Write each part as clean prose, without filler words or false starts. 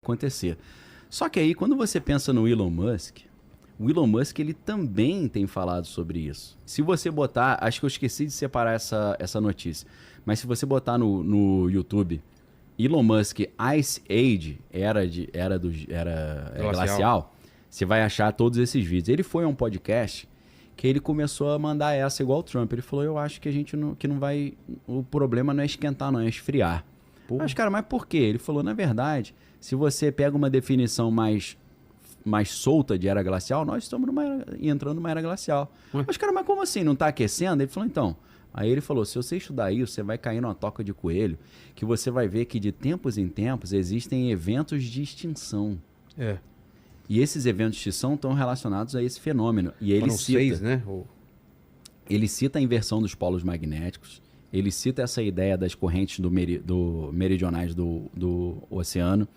acontecer. Só que aí, quando você pensa no Elon Musk, o Elon Musk ele também tem falado sobre isso. Se você botar, acho que eu esqueci de separar essa notícia, mas se você botar no YouTube Elon Musk Ice Age, era glacial, você vai achar todos esses vídeos. Ele foi a um podcast que ele começou a mandar essa igual o Trump. Ele falou, eu acho que a gente não vai... O problema não é esquentar, não, é esfriar. Mas, cara, mas por quê? Ele falou, na verdade, se você pega uma definição mais solta de era glacial, nós estamos entrando numa era glacial. Mas, cara, mas como assim? Não está aquecendo? Ele falou, então... Aí ele falou, se você estudar isso, você vai cair numa toca de coelho, que você vai ver que de tempos em tempos existem eventos de extinção. E esses eventos de extinção estão relacionados a esse fenômeno. E ele cita, 6, né? Ele cita a inversão dos polos magnéticos, ele cita essa ideia das correntes meridionais do oceano,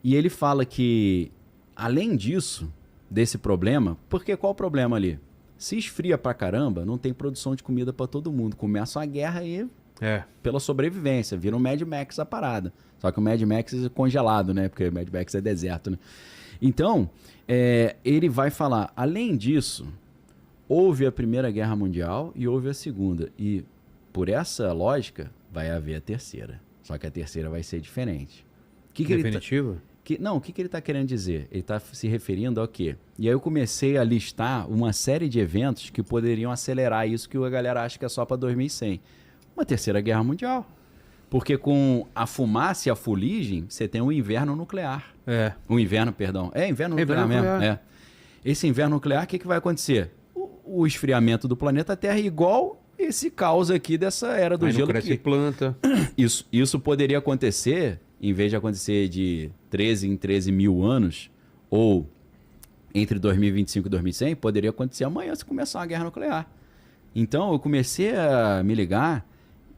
e ele fala que, além disso, desse problema, porque qual o problema ali? Se esfria pra caramba, não tem produção de comida pra todo mundo. Começa uma guerra aí pela sobrevivência. Vira um Mad Max a parada. Só que o Mad Max é congelado, né? Porque o Mad Max é deserto, né? Então, ele vai falar, além disso, houve a Primeira Guerra Mundial e houve a Segunda. E, por essa lógica, vai haver a terceira. Só que a terceira vai ser diferente. Definitivo? O que ele está querendo dizer? Ele está se referindo ao quê? E aí eu comecei a listar uma série de eventos que poderiam acelerar isso que a galera acha que é só para 2100. Uma terceira guerra mundial. Porque com a fumaça e a fuligem, você tem um inverno nuclear. Inverno nuclear mesmo. Esse inverno nuclear, o que vai acontecer? O esfriamento do planeta Terra é igual esse caos aqui dessa era do gelo. Não cresce planta. Isso poderia acontecer... Em vez de acontecer de 13 em 13 mil anos, ou entre 2025 e 2100, poderia acontecer amanhã se começar uma guerra nuclear. Então, eu comecei a me ligar,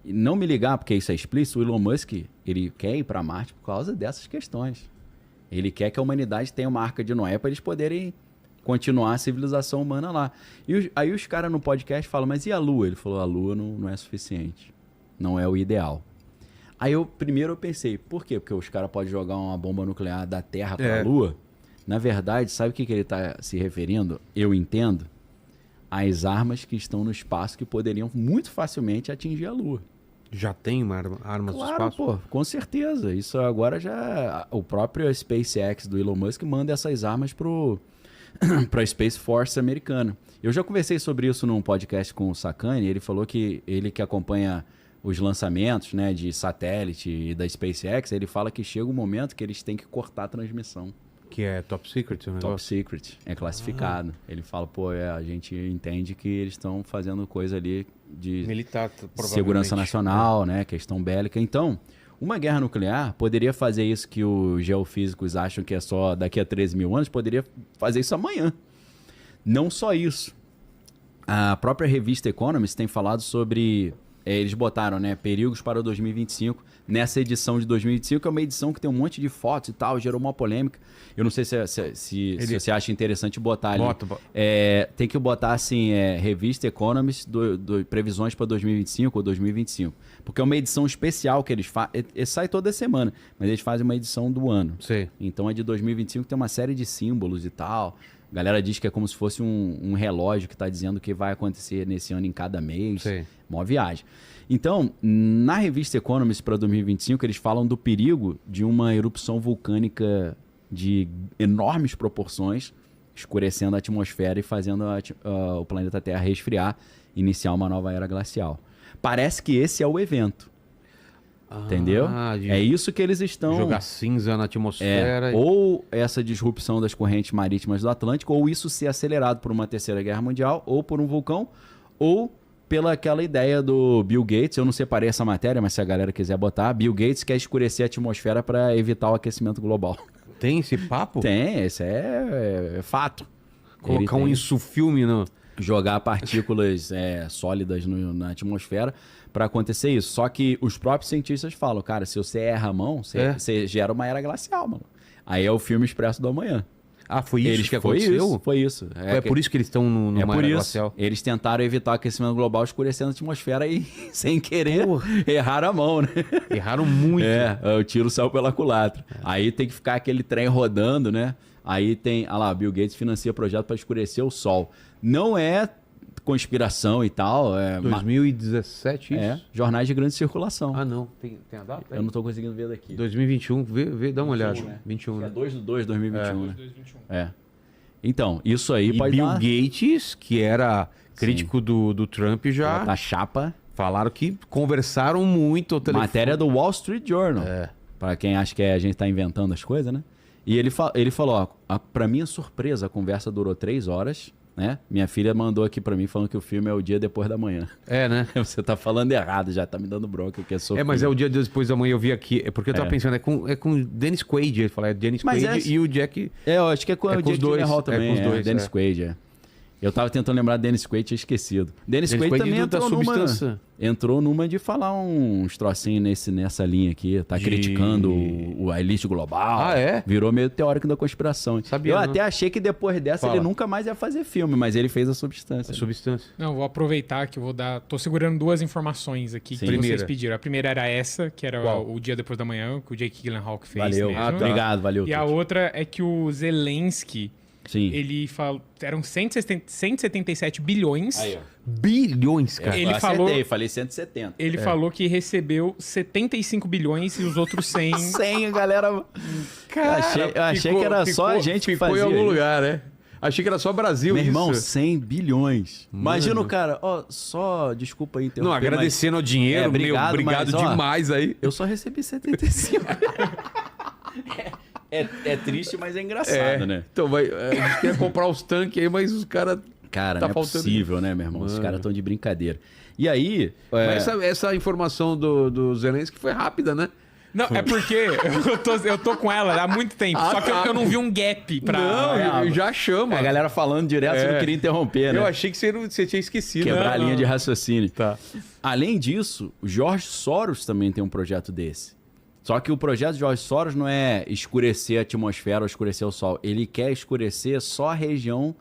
não me ligar porque isso é explícito, o Elon Musk, ele quer ir para Marte por causa dessas questões. Ele quer que a humanidade tenha uma arca de Noé para eles poderem continuar a civilização humana lá. E aí os caras no podcast falam, mas e a Lua? Ele falou, a Lua não é suficiente, não é o ideal. Aí primeiro eu pensei, por quê? Porque os caras podem jogar uma bomba nuclear da Terra para a Lua? Na verdade, sabe o que ele está se referindo? Eu entendo. As armas que estão no espaço que poderiam muito facilmente atingir a Lua. Já tem armas do espaço? Pô, com certeza. Isso agora já... O próprio SpaceX do Elon Musk manda essas armas para a Space Force americana. Eu já conversei sobre isso num podcast com o Sacani, ele falou que ele que acompanha... os lançamentos, né, de satélite e da SpaceX, ele fala que chega um momento que eles têm que cortar a transmissão. Que é top secret o negócio? Top secret, é classificado. Ele fala, a gente entende que eles estão fazendo coisa ali de militar, segurança nacional, né, questão bélica. Então, uma guerra nuclear poderia fazer isso que os geofísicos acham que é só daqui a 13 mil anos, poderia fazer isso amanhã. Não só isso. A própria revista Economist tem falado sobre... eles botaram, né, perigos para 2025 nessa edição de 2025, que é uma edição que tem um monte de fotos e tal, gerou uma polêmica. Eu não sei se você acha interessante botar ali. Tem que botar assim, revista Economist, previsões para 2025 ou 2025. Porque é uma edição especial que eles fazem. Sai toda semana, mas eles fazem uma edição do ano. Sim. Então a de 2025 tem uma série de símbolos e tal. A galera diz que é como se fosse um relógio que está dizendo o que vai acontecer nesse ano em cada mês. Sim. Mó viagem. Então, na revista Economist para 2025, eles falam do perigo de uma erupção vulcânica de enormes proporções, escurecendo a atmosfera e fazendo o planeta Terra resfriar, iniciar uma nova era glacial. Parece que esse é o evento. Entendeu? É isso que eles estão... Jogar cinza na atmosfera. Ou essa disrupção das correntes marítimas do Atlântico, ou isso ser acelerado por uma terceira guerra mundial, ou por um vulcão, ou pela aquela ideia do Bill Gates. Eu não separei essa matéria, mas se a galera quiser botar, Bill Gates quer escurecer a atmosfera para evitar o aquecimento global. Tem esse papo? Tem, esse é fato. Colocar um insufilme no... Jogar partículas sólidas na atmosfera para acontecer isso. Só que os próprios cientistas falam, cara, se você erra a mão, você gera uma era glacial, mano. Aí é o filme Expresso do Amanhã. Ah, foi isso que aconteceu? Foi isso. Por isso que eles estão no mar glacial? Eles tentaram evitar o aquecimento global escurecendo a atmosfera e, sem querer, erraram a mão, né? Erraram muito. O tiro saiu pela culatra. Aí tem que ficar aquele trem rodando, né? Aí tem... Olha lá, Bill Gates financia projeto para escurecer o Sol. Não é conspiração e tal. 2017 isso? Jornais de grande circulação. Ah, não. Tem a data? Eu não estou conseguindo ver daqui. 2021, dá uma olhada. 21, né? É 2/2/2021, né? Então, isso aí pode Bill Gates, que era crítico do Trump, já... Da chapa. Falaram que conversaram muito ao telefone. Matéria do Wall Street Journal. Para quem acha que a gente está inventando as coisas, né? E ele falou, para minha surpresa, a conversa durou 3 horas... Né? Minha filha mandou aqui pra mim falando que o filme é o dia depois da manhã. Né? Você tá falando errado, já tá me dando bronca que é só. Mas é o dia depois da manhã, eu vi aqui. É porque eu tava pensando, é com Dennis Quaid. Ele falou, Dennis Quaid e o Jack. Eu acho que é com o Jack Gyllenhaal também. Com os dois. Dennis Quaid, Eu tava tentando lembrar de Dennis Quaid, tinha esquecido. Dennis Quaid também entrou numa de falar uns trocinhos nessa linha aqui. Tá criticando a elite global. Virou meio teórico da conspiração. Sabia, eu até achei que depois dessa ele nunca mais ia fazer filme, mas ele fez a Substância. Não, vou aproveitar que eu vou dar... Tô segurando 2 informações aqui que vocês pediram. A primeira era essa, que era o dia depois da manhã, que o Jake Gyllenhaal que fez. Valeu. Mesmo. Obrigado, valeu. E a outra é que o Zelensky... Sim. Ele falou... Eram 177 bilhões. Aí, bilhões, cara. Ele falei 170. Ele falou que recebeu 75 bilhões e os outros 100... 100, galera... Cara, eu achei que era só a gente que fazia. Ficou em algum lugar, né? Achei que era só Brasil. Meu irmão, 100 bilhões. Imagina o cara, só, desculpa aí. Não, agradecendo ao dinheiro, obrigado demais aí. Eu só recebi 75. É triste, mas é engraçado, né? Então, a gente quer comprar os tanques aí, mas os caras... Cara, não é possível, né, meu irmão? Os caras estão de brincadeira. E aí... Mas essa informação do Zelensky foi rápida, né? Não, é porque eu tô com ela há muito tempo. Só que eu não vi um gap pra... Não, já chama. A galera falando direto, você não queria interromper, né? Eu achei que você tinha esquecido. Quebrar a linha de raciocínio. Tá. Além disso, o George Soros também tem um projeto desse. Só que o projeto de George Soros não é escurecer a atmosfera ou escurecer o Sol. Ele quer escurecer só a região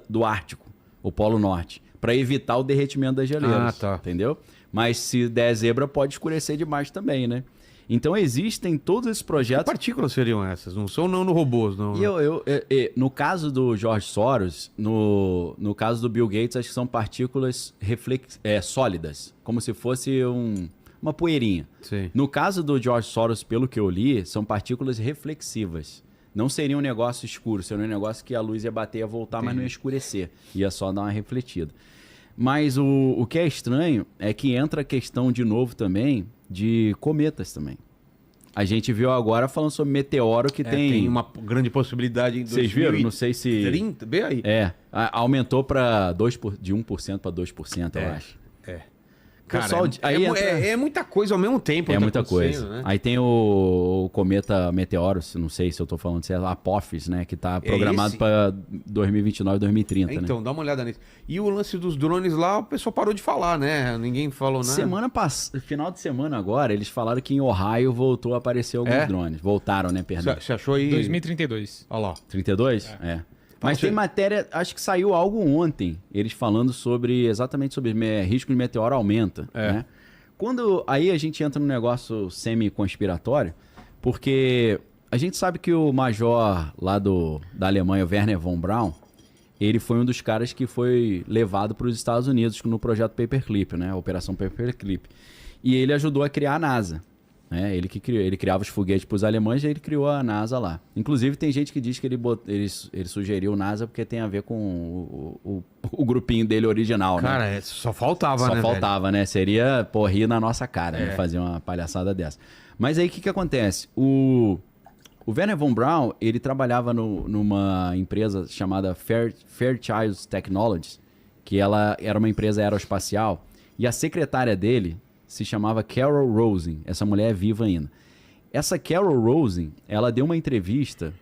do Ártico, o Polo Norte, para evitar o derretimento das geleiras. Entendeu? Mas se der zebra, pode escurecer demais também, né? Então existem todos esses projetos... Que partículas seriam essas? Não são no robôs, não. No caso do George Soros, no caso do Bill Gates, acho que são partículas sólidas, como se fosse uma poeirinha. Sim. No caso do George Soros, pelo que eu li, são partículas reflexivas. Não seria um negócio escuro, seria um negócio que a luz ia bater e ia voltar, mas não ia escurecer. Ia só dar uma refletida. Mas o que é estranho é que entra a questão de novo também de cometas também. A gente viu agora falando sobre meteoro que tem uma grande possibilidade em 2030. Vocês viram? Não sei se... 30? Vê aí. Aumentou de 1% para 2%, eu acho. Cara, é muita coisa ao mesmo tempo. É muita coisa. Né? Aí tem o cometa Meteoro, não sei se eu tô falando, se é Apophis, né? Que tá programado para 2029, 2030. Então, né? Dá uma olhada nisso. E o lance dos drones lá, o pessoal parou de falar, né? Ninguém falou nada. Final de semana agora, eles falaram que em Ohio voltou a aparecer alguns drones. Voltaram, né? Perdão. Você achou aí? 2032. Olha lá. 32? Mas tem matéria, acho que saiu algo ontem, eles falando exatamente sobre risco de meteoro aumenta, né? Aí a gente entra num negócio semi-conspiratório, porque a gente sabe que o major lá da Alemanha, o Werner von Braun, ele foi um dos caras que foi levado para os Estados Unidos no projeto Paperclip, né? A Operação Paperclip. E ele ajudou a criar a NASA. Ele criava os foguetes para os alemães e ele criou a NASA lá. Inclusive, tem gente que diz que ele sugeriu NASA porque tem a ver com o grupinho dele original, Cara, né? Só faltava, né? Só faltava, né? Seria, rir na nossa cara, né? Fazer uma palhaçada dessa. Mas aí, o que acontece? O Werner von Braun, ele trabalhava numa empresa chamada Fairchild Technologies, que ela era uma empresa aeroespacial, e a secretária dele se chamava Carol Rosin. Essa mulher é viva ainda. Essa Carol Rosin, ela deu uma entrevista,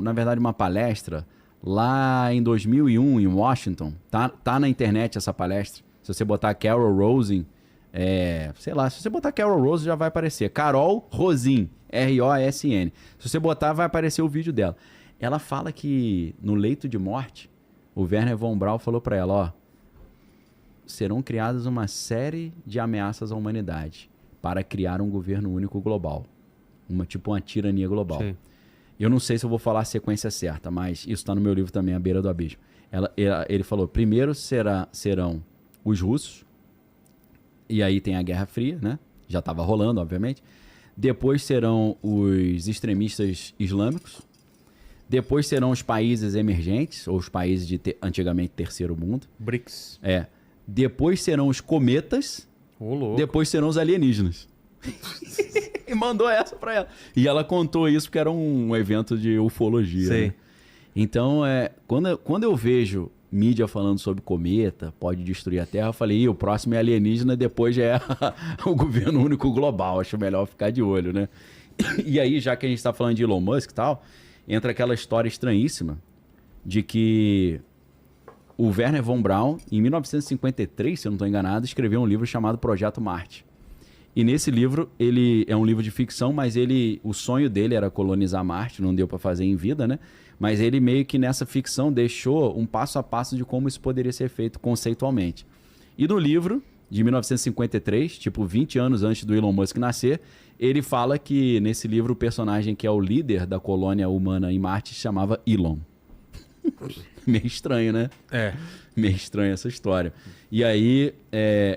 na verdade, uma palestra lá em 2001, em Washington. Tá na internet essa palestra. Se você botar Carol Rosin, se você botar Carol Rosin já vai aparecer. Carol Rosin, R-O-S-N. Se você botar, vai aparecer o vídeo dela. Ela fala que no leito de morte, o Wernher von Braun falou para ela, ó, serão criadas uma série de ameaças à humanidade para criar um governo único global. Tipo uma tirania global. Sim. Eu não sei se eu vou falar a sequência certa, mas isso está no meu livro também, A Beira do Abismo. Ele falou, primeiro serão os russos, e aí tem a Guerra Fria, né? Já estava rolando, obviamente. Depois serão os extremistas islâmicos. Depois serão os países emergentes, ou os países de antigamente terceiro mundo. BRICS. Depois serão os cometas. Depois serão os alienígenas. E mandou essa pra ela. E ela contou isso porque era um evento de ufologia. Né? Então, quando eu vejo mídia falando sobre cometa, pode destruir a Terra, eu falei, o próximo é alienígena, depois já é o governo único global. Acho melhor ficar de olho, né? E aí, já que a gente tá falando de Elon Musk e tal, entra aquela história estranhíssima de que o Wernher von Braun, em 1953, se eu não estou enganado, escreveu um livro chamado Projeto Marte. E nesse livro, ele é um livro de ficção, mas o sonho dele era colonizar Marte, não deu para fazer em vida, né? Mas ele meio que nessa ficção deixou um passo a passo de como isso poderia ser feito conceitualmente. E no livro, de 1953, tipo 20 anos antes do Elon Musk nascer, ele fala que nesse livro o personagem que é o líder da colônia humana em Marte se chamava Elon. Meio estranho, né? Meio estranha essa história. E aí,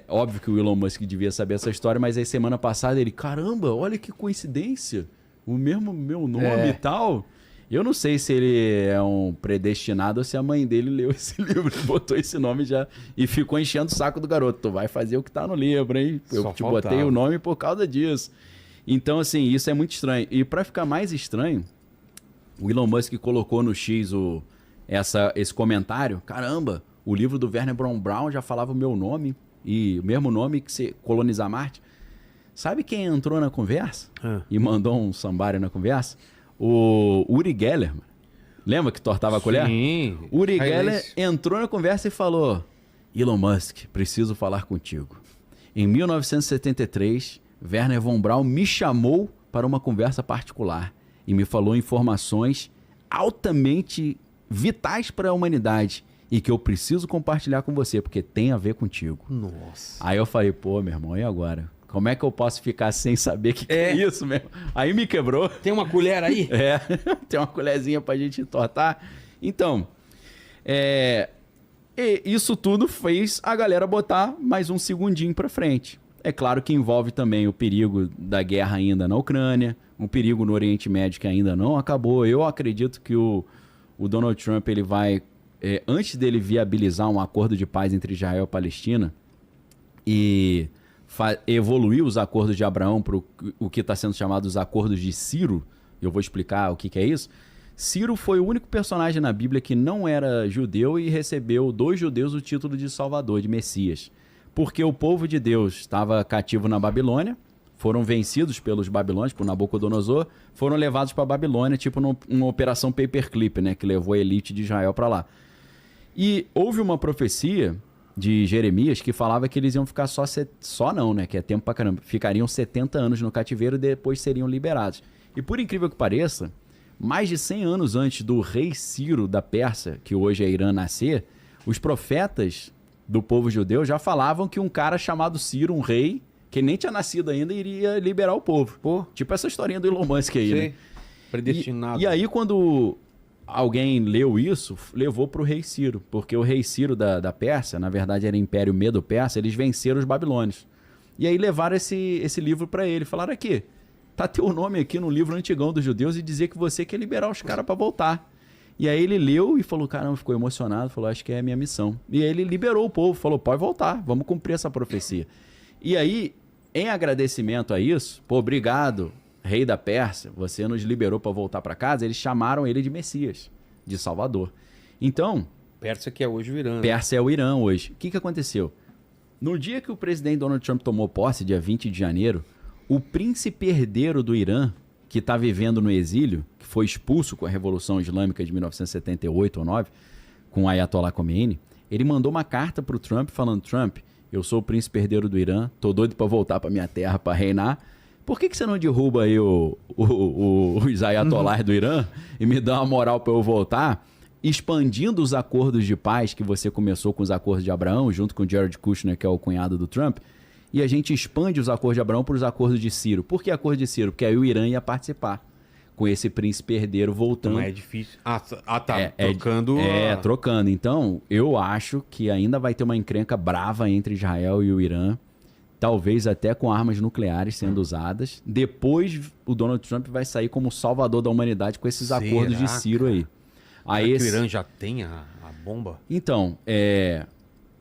óbvio que o Elon Musk devia saber essa história, mas aí semana passada ele, caramba, olha que coincidência, o mesmo meu nome e tal. Eu não sei se ele é um predestinado ou se a mãe dele leu esse livro, botou esse nome já e ficou enchendo o saco do garoto. Tu vai fazer o que tá no livro, hein? Eu te botei o nome por causa disso. Então, assim, isso é muito estranho. E para ficar mais estranho, o Elon Musk colocou no X esse comentário. Caramba, o livro do Wernher von Braun já falava o meu nome, e o mesmo nome que se colonizar Marte. Sabe quem entrou na conversa e mandou um somebody na conversa? O Uri Geller. Lembra que tortava a colher? Sim. Uri Geller entrou na conversa e falou, Elon Musk, preciso falar contigo. Em 1973, Wernher von Braun me chamou para uma conversa particular e me falou informações altamente vitais para a humanidade e que eu preciso compartilhar com você, porque tem a ver contigo. Nossa. Aí eu falei, pô, meu irmão, e agora? Como é que eu posso ficar sem saber o que é isso mesmo? Aí me quebrou. Tem uma colher aí? Tem uma colherzinha pra gente entortar. Então, isso tudo fez a galera botar mais um segundinho pra frente. É claro que envolve também o perigo da guerra ainda na Ucrânia, um perigo no Oriente Médio que ainda não acabou. Eu acredito que o Donald Trump, ele vai, antes dele viabilizar um acordo de paz entre Israel e Palestina e evoluir os acordos de Abraão para o que está sendo chamado os acordos de Ciro, eu vou explicar o que é isso. Ciro foi o único personagem na Bíblia que não era judeu e recebeu dos judeus o título de Salvador, de Messias. Porque o povo de Deus estava cativo na Babilônia, foram vencidos pelos babilônios, por Nabucodonosor, foram levados para a Babilônia, tipo numa operação paperclip, né, que levou a elite de Israel para lá. E houve uma profecia de Jeremias que falava que eles iam ficar só não, né, que é tempo pra caramba, ficariam 70 anos no cativeiro e depois seriam liberados. E por incrível que pareça, mais de 100 anos antes do rei Ciro da Pérsia, que hoje é Irã, nascer, os profetas do povo judeu já falavam que um cara chamado Ciro, um rei, que nem tinha nascido ainda, iria liberar o povo. Pô. Tipo essa historinha do Elon Musk aí, né? Predestinado. E aí, quando alguém leu isso, levou para o rei Ciro. Porque o rei Ciro da Pérsia, na verdade era Império Medo-Persa, eles venceram os babilônios. E aí levaram esse livro para ele. Falaram, aqui, tá teu nome aqui no livro antigão dos judeus e dizer que você quer liberar os caras para voltar. E aí ele leu e falou, caramba, ficou emocionado, falou, acho que é a minha missão. E aí ele liberou o povo, falou, pode voltar, vamos cumprir essa profecia. E aí, em agradecimento a isso, pô, obrigado, rei da Pérsia, você nos liberou para voltar para casa, eles chamaram ele de Messias, de Salvador. Então... Pérsia que é hoje o Irã. Pérsia é o Irã hoje. O que aconteceu? No dia que o presidente Donald Trump tomou posse, dia 20 de janeiro, o príncipe herdeiro do Irã, que está vivendo no exílio, que foi expulso com a Revolução Islâmica de 1978 ou 9, com o Ayatollah Khomeini, ele mandou uma carta para o Trump falando, Trump, eu sou o príncipe herdeiro do Irã, tô doido para voltar para minha terra para reinar, por que você não derruba aí os ayatollahs do Irã e me dá uma moral para eu voltar, expandindo os acordos de paz que você começou com os acordos de Abraão, junto com o Jared Kushner, que é o cunhado do Trump, e a gente expande os acordos de Abraão para os acordos de Ciro. Por que acordo de Ciro? Porque aí o Irã ia participar, com esse príncipe herdeiro voltando. Não é difícil. Trocando. Trocando. Então, eu acho que ainda vai ter uma encrenca brava entre Israel e o Irã, talvez até com armas nucleares sendo usadas. Depois, o Donald Trump vai sair como salvador da humanidade com esses acordos de Ciro aí. Aí que o Irã já tem a bomba? Então,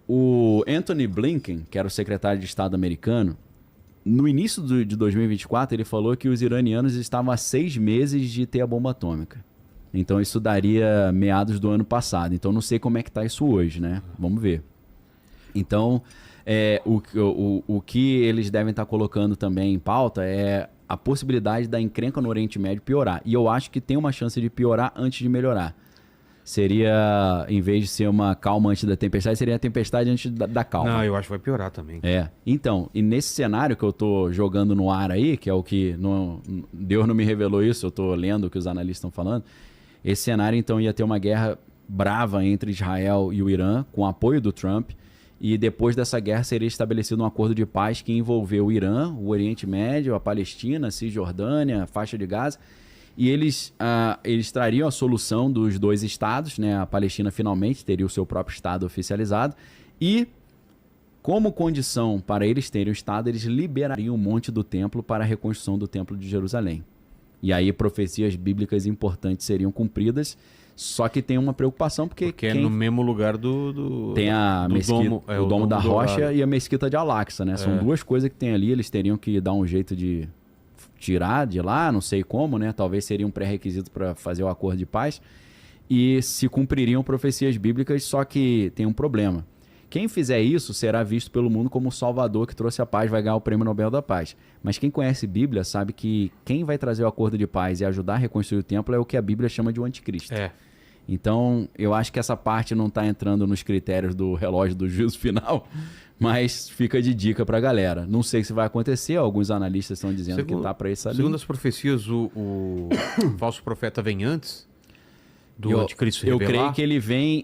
o Anthony Blinken, que era o secretário de Estado americano, no início de 2024, ele falou que os iranianos estavam há 6 meses de ter a bomba atômica. Então, isso daria meados do ano passado. Então, não sei como é que está isso hoje, né? Vamos ver. Então, o que eles devem estar colocando também em pauta é a possibilidade da encrenca no Oriente Médio piorar. E eu acho que tem uma chance de piorar antes de melhorar. Seria, em vez de ser uma calma antes da tempestade, seria a tempestade antes da calma. Não, eu acho que vai piorar também. Então, e nesse cenário que eu tô jogando no ar aí, que é o que Deus não me revelou isso, eu tô lendo o que os analistas estão falando, esse cenário então ia ter uma guerra brava entre Israel e o Irã, com apoio do Trump, e depois dessa guerra seria estabelecido um acordo de paz que envolveu o Irã, o Oriente Médio, a Palestina, a Cisjordânia, a faixa de Gaza. E eles trariam a solução dos 2 estados, né? A Palestina finalmente teria o seu próprio estado oficializado. E, como condição para eles terem o estado, eles liberariam um monte do templo para a reconstrução do templo de Jerusalém. E aí profecias bíblicas importantes seriam cumpridas. Só que tem uma preocupação porque é no mesmo lugar tem a mesquita, o Domo da Rocha e a Mesquita de Al-Aqsa, né? São 2 coisas que tem ali, eles teriam que dar um jeito de tirar de lá, não sei como, né? Talvez seria um pré-requisito para fazer o acordo de paz. E se cumpririam profecias bíblicas, só que tem um problema. Quem fizer isso será visto pelo mundo como o salvador que trouxe a paz, vai ganhar o Prêmio Nobel da Paz. Mas quem conhece Bíblia sabe que quem vai trazer o acordo de paz e ajudar a reconstruir o templo é o que a Bíblia chama de o anticristo. Então, eu acho que essa parte não está entrando nos critérios do relógio do juízo final, mas fica de dica para a galera. Não sei se vai acontecer, alguns analistas estão dizendo que está para essa linha. Segundo as profecias, o falso profeta vem antes do anticristo revelar? Eu creio que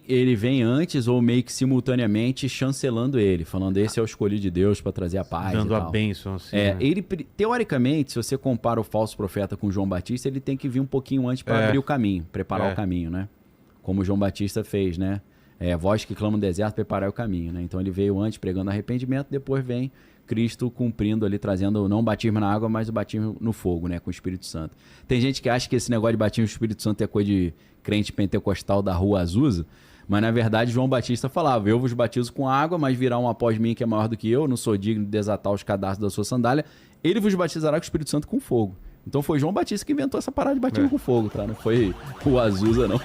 ele vem antes ou meio que simultaneamente chancelando ele, falando esse é o escolhido de Deus para trazer a paz. Dando e a bênção, assim. Né? Ele, teoricamente, se você compara o falso profeta com João Batista, ele tem que vir um pouquinho antes para abrir o caminho, preparar o caminho, né? Como João Batista fez, né? Voz que clama no deserto, preparar o caminho, né? Então ele veio antes pregando arrependimento, depois vem Cristo cumprindo ali, trazendo não o batismo na água, mas o batismo no fogo, né? Com o Espírito Santo. Tem gente que acha que esse negócio de batismo no Espírito Santo é coisa de crente pentecostal da rua Azusa, mas na verdade João Batista falava, eu vos batizo com água, mas virá um após mim que é maior do que eu, não sou digno de desatar os cadastros da sua sandália, ele vos batizará com o Espírito Santo com fogo. Então foi João Batista que inventou essa parada de batismo com fogo, tá? Não foi o Azusa, não.